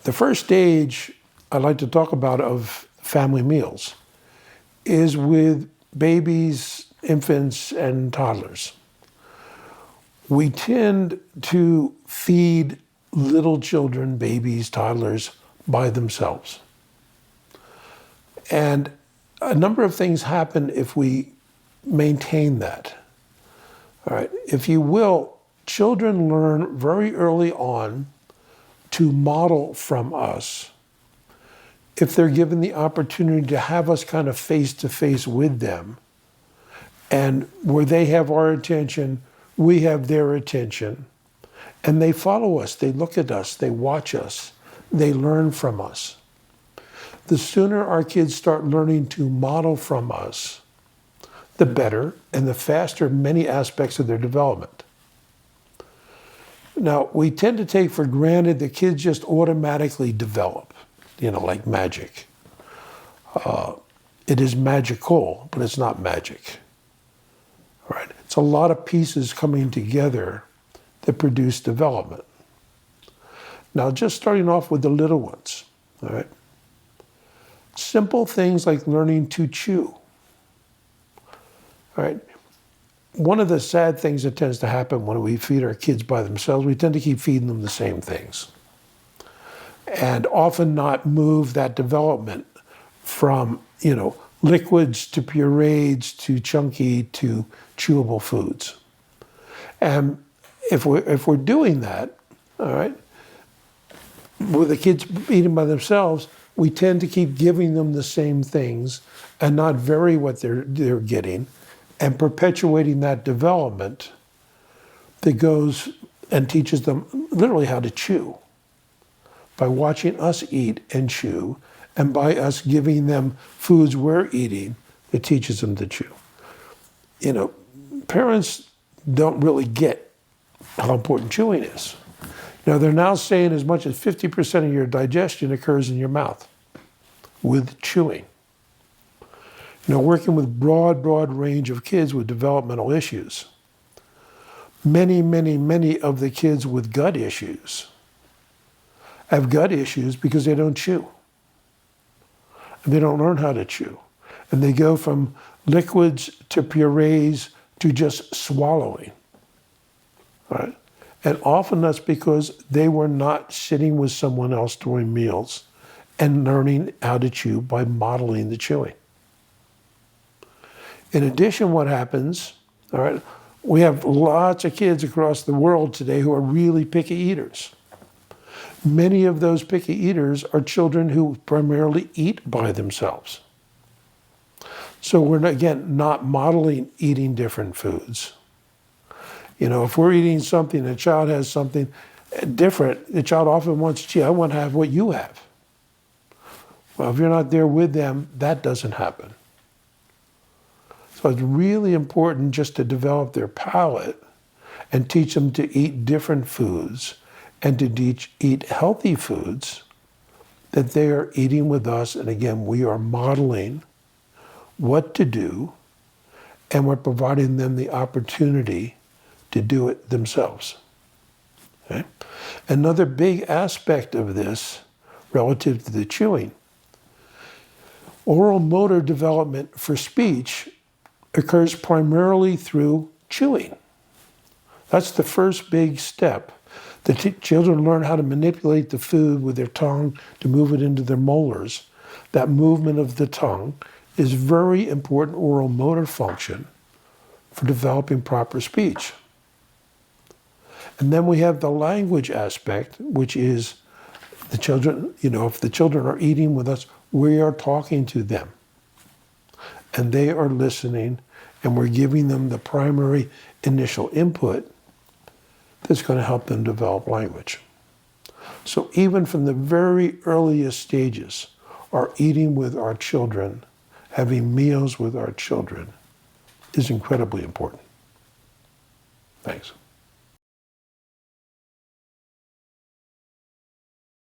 The first stage I'd like to talk about of family meals is with babies, infants, and toddlers. We tend to feed little children, babies, toddlers, by themselves. And a number of things happen if we maintain that. All right, if you will, children learn very early on to model from us if they're given the opportunity to have us kind of face to face with them, and where they have our attention, we have their attention, and they follow us, they look at us, they watch us, they learn from us. The sooner our kids start learning to model from us, the better and the faster many aspects of their development. Now, we tend to take for granted that kids just automatically develop, like magic. It is magical, but it's not magic. All right? It's a lot of pieces coming together that produce development. Now, just starting off with the little ones, all right? Simple things like learning to chew. All right? One of the sad things that tends to happen when we feed our kids by themselves, we tend to keep feeding them the same things, and often not move that development from, liquids to purees to chunky to chewable foods. And if we're doing that, all right, with the kids eating by themselves, we tend to keep giving them the same things and not vary what they're getting, and perpetuating that development that goes and teaches them literally how to chew by watching us eat and chew, and by us giving them foods we're eating, it teaches them to chew. Parents don't really get how important chewing is. They're now saying as much as 50% of your digestion occurs in your mouth with chewing. Working with broad range of kids with developmental issues. Many of the kids with gut issues have gut issues because they don't chew. And they don't learn how to chew. And they go from liquids to purees to just swallowing. All right? And often that's because they were not sitting with someone else during meals and learning how to chew by modeling the chewing. In addition, what happens, all right, we have lots of kids across the world today who are really picky eaters. Many of those picky eaters are children who primarily eat by themselves. So we're, not modeling eating different foods. If we're eating something, a child has something different, the child often wants, I want to have what you have. Well, if you're not there with them, that doesn't happen. So it's really important just to develop their palate and teach them to eat different foods and to eat healthy foods that they are eating with us. And again, we are modeling what to do, and we're providing them the opportunity to do it themselves. Okay? Another big aspect of this relative to the chewing, oral motor development for speech occurs primarily through chewing. That's the first big step. The children learn how to manipulate the food with their tongue to move it into their molars. That movement of the tongue is very important oral motor function for developing proper speech. And then we have the language aspect, which is the children, if the children are eating with us, we are talking to them. And they are listening, and we're giving them the primary initial input that's going to help them develop language. So even from the very earliest stages, our eating with our children, having meals with our children, is incredibly important. Thanks.